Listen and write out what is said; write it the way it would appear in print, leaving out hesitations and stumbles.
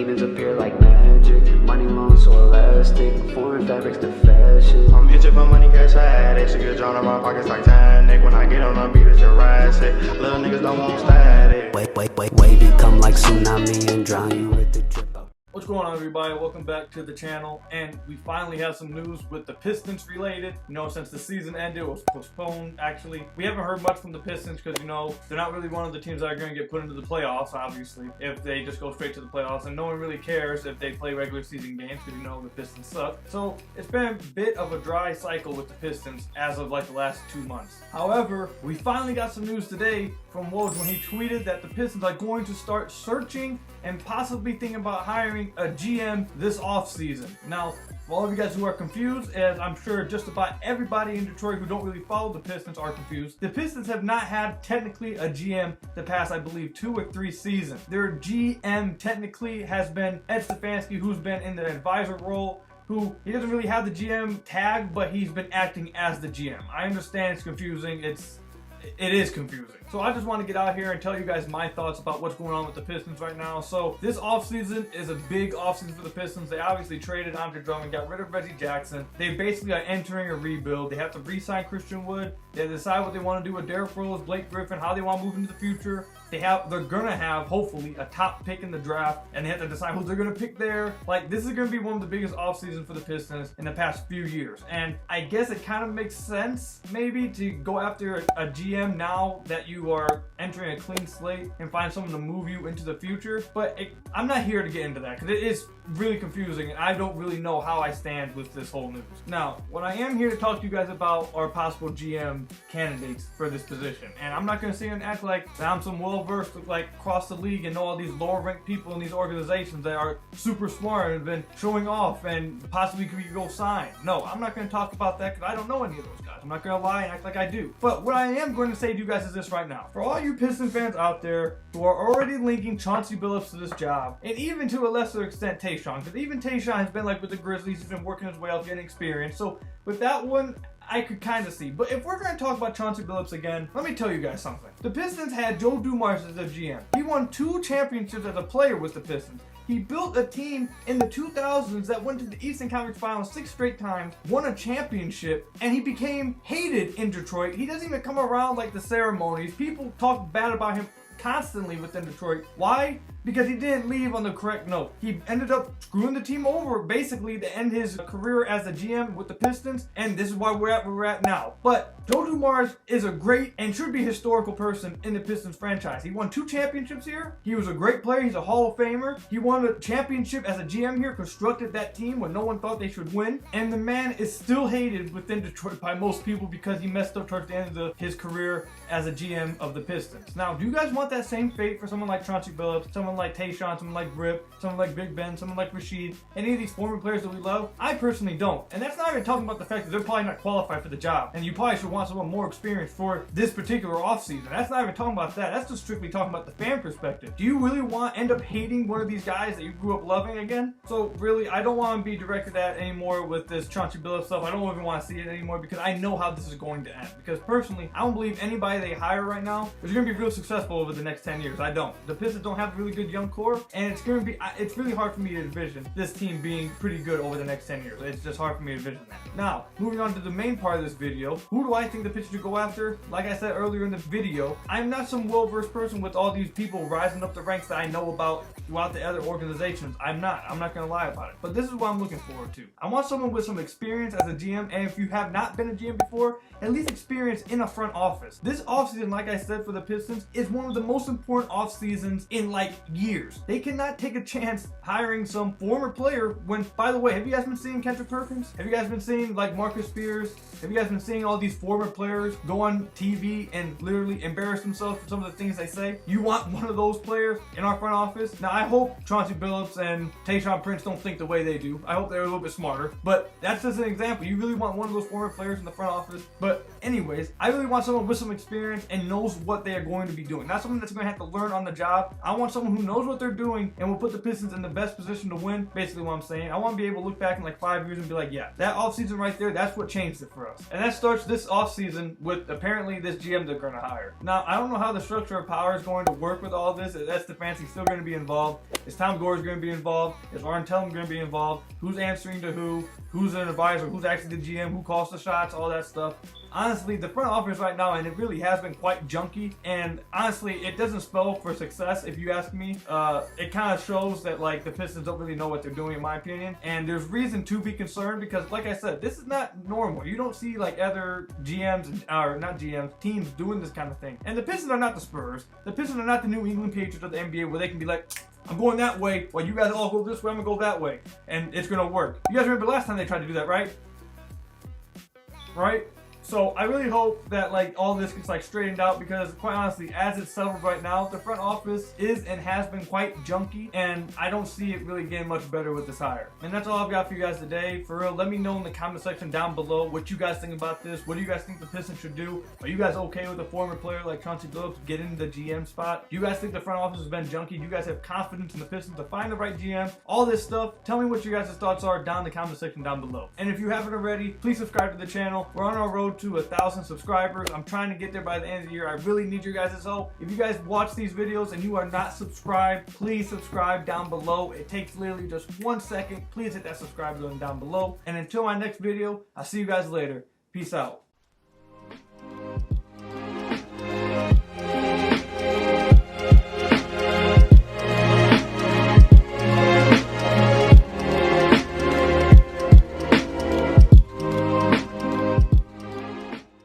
demons appear like magic. Money long so elastic, foreign fabrics to fashion. I'm itching for money, cash addict. Get drawn in my pockets like Titanic. When I get on the beat, it's Jurassic. Little niggas don't want static. Wavy come like tsunami and drown you with the drip out. What's going on, everybody? Welcome back to the channel, and we finally have some news with the Pistons related. You know, since the season ended, it was postponed. Actually, we haven't heard much from the Pistons because, you know, they're not really one of the teams that are going to get put into the playoffs, obviously, if they just go straight to the playoffs, and no one really cares if they play regular season games because, you know, the Pistons suck. So it's been a bit of a dry cycle with the Pistons as of like the last 2 months. However, we finally got some news today from Woj when he tweeted that the Pistons are going to start searching and possibly thinking about hiring a GM this offseason. Now, for all of you guys who are confused, as I'm sure just about everybody in Detroit who don't really follow the Pistons are confused, the Pistons have not had technically a GM the past, I believe, 2 or 3 seasons. Their GM technically has been Ed Stefanski, who's been in the advisor role, who he doesn't really have the GM tag, but he's been acting as the GM. I understand it's confusing. It is confusing. So I just want to get out here and tell you guys my thoughts about what's going on with the Pistons right now. So this offseason is a big offseason for the Pistons. They obviously traded Drummond, got rid of Reggie Jackson. They basically are entering a rebuild. They have to re-sign Christian Wood. They decide what they want to do with Derrick Rose, Blake Griffin, how they want to move into the future. They're gonna have, hopefully, a top pick in the draft, and they have to decide who they're gonna pick there. Like, this is gonna be one of the biggest offseasons for the Pistons in the past few years. And I guess it kind of makes sense, maybe, to go after a GM now that you are entering a clean slate and find someone to move you into the future. But I'm not here to get into that, because it is really confusing, and I don't really know how I stand with this whole news. Now, what I am here to talk to you guys about are possible GM candidates for this position. And I'm not gonna sit here and act like I'm some well-versed, like, across the league and know all these lower-ranked people in these organizations that are super smart and have been showing off and possibly could go sign. No, I'm not gonna talk about that because I don't know any of those guys. I'm not gonna lie and act like I do. But what I am going to say to you guys is this right now. For all you Pistons fans out there who are already linking Chauncey Billups to this job, and even to a lesser extent Tayshaun, because even Tayshaun has been like with the Grizzlies, he's been working his way up, getting experience. So with that one, I could kind of see. But if we're going to talk about Chauncey Billups again, let me tell you guys something. The Pistons had Joe Dumars as a GM. He won 2 championships as a player with the Pistons. He built a team in the 2000s that went to the Eastern Conference Finals 6 straight times, won a championship, and he became hated in Detroit. He doesn't even come around like the ceremonies. People talk bad about him constantly within Detroit. Why? Because he didn't leave on the correct note. He ended up screwing the team over, basically, to end his career as a GM with the Pistons, and this is why we're at where we're at now. But Joe Dumars is a great and should be historical person in the Pistons franchise. He won 2 championships here. He was a great player. He's a Hall of Famer. He won a championship as a GM here, constructed that team when no one thought they should win, and the man is still hated within Detroit by most people because he messed up towards the end of his career as a GM of the Pistons. Now, do you guys want that same fate for someone like Chauncey Billups, someone like Tayshaun, someone like Griffin, someone like Big Ben, someone like Rashid, any of these former players that we love? I personally don't. And that's not even talking about the fact that they're probably not qualified for the job, and you probably should want someone more experienced for this particular offseason. That's not even talking about that. That's just strictly talking about the fan perspective. Do you really end up hating one of these guys that you grew up loving again? So really, I don't want to be directed at anymore with this Chauncey Billups stuff. I don't even want to see it anymore because I know how this is going to end. Because personally, I don't believe anybody they hire right now is going to be real successful over the next 10 years. I don't. The Pistons don't have a really good young core, and it's really hard for me to envision this team being pretty good over the next 10 years. It's just hard for me to envision that. Now, moving on to the main part of this video, who do I think the Pistons should go after? Like I said earlier in the video, I'm not some well-versed person with all these people rising up the ranks that I know about throughout the other organizations. I'm not gonna lie about it. But this is what I'm looking forward to. I want someone with some experience as a GM, and if you have not been a GM before, at least experience in a front office. This offseason, like I said, for the Pistons, is one of the most important off seasons in like years. They cannot take a chance hiring some former player when, by the way, have you guys been seeing Kendrick Perkins? Have you guys been seeing like Marcus Spears? Have you guys been seeing all these former players go on TV and literally embarrass themselves for some of the things they say? You want one of those players in our front office? Now, I hope Chauncey Billups and Tayshaun Prince don't think the way they do. I hope they're a little bit smarter, but that's just an example. You really want one of those former players in the front office. But anyways, I really want someone with some experience and knows what they are going to be doing. Not someone that's going to have to learn on the job. I want someone who knows what they're doing and will put the Pistons in the best position to win. Basically what I'm saying. I want to be able to look back in like 5 years and be like, yeah, that offseason right there, that's what changed it for us. And that starts this offseason with apparently this GM they're going to hire. Now, I don't know how the structure of power is going to work with all this. Is Stefanski still going to be involved? Is Tom Gore's going to be involved? Is Arn Tellem going to be involved? Who's answering to who? Who's an advisor? Who's actually the GM? Who calls the shots? All that stuff. Honestly, the front office right now, and it really has been quite junky, and honestly, it doesn't spell for success if you ask me. It kind of shows that like the Pistons don't really know what they're doing in my opinion, and there's reason to be concerned because like I said, this is not normal. You don't see like other GMs, or not GMs, teams doing this kind of thing. And the Pistons are not the Spurs. The Pistons are not the New England Patriots of the NBA where they can be like, I'm going that way, while you guys all go this way, I'm gonna go that way, and it's gonna work. You guys remember last time they tried to do that, right? Right? So I really hope that like all this gets like straightened out because quite honestly, as it's settled right now, the front office is and has been quite junky, and I don't see it really getting much better with this hire. And that's all I've got for you guys today. For real, let me know in the comment section down below what you guys think about this. What do you guys think the Pistons should do? Are you guys okay with a former player like Chauncey Billups getting the GM spot? Do you guys think the front office has been junky? Do you guys have confidence in the Pistons to find the right GM? All this stuff. Tell me what you guys' thoughts are down in the comment section down below. And if you haven't already, please subscribe to the channel. We're on our road to 1,000 subscribers. I'm trying to get there by the end of the year. I really need your guys' help. If you guys watch these videos and you are not subscribed, please subscribe down below. It takes literally just 1 second. Please hit that subscribe button down below. And until my next video, I'll see you guys later. Peace out.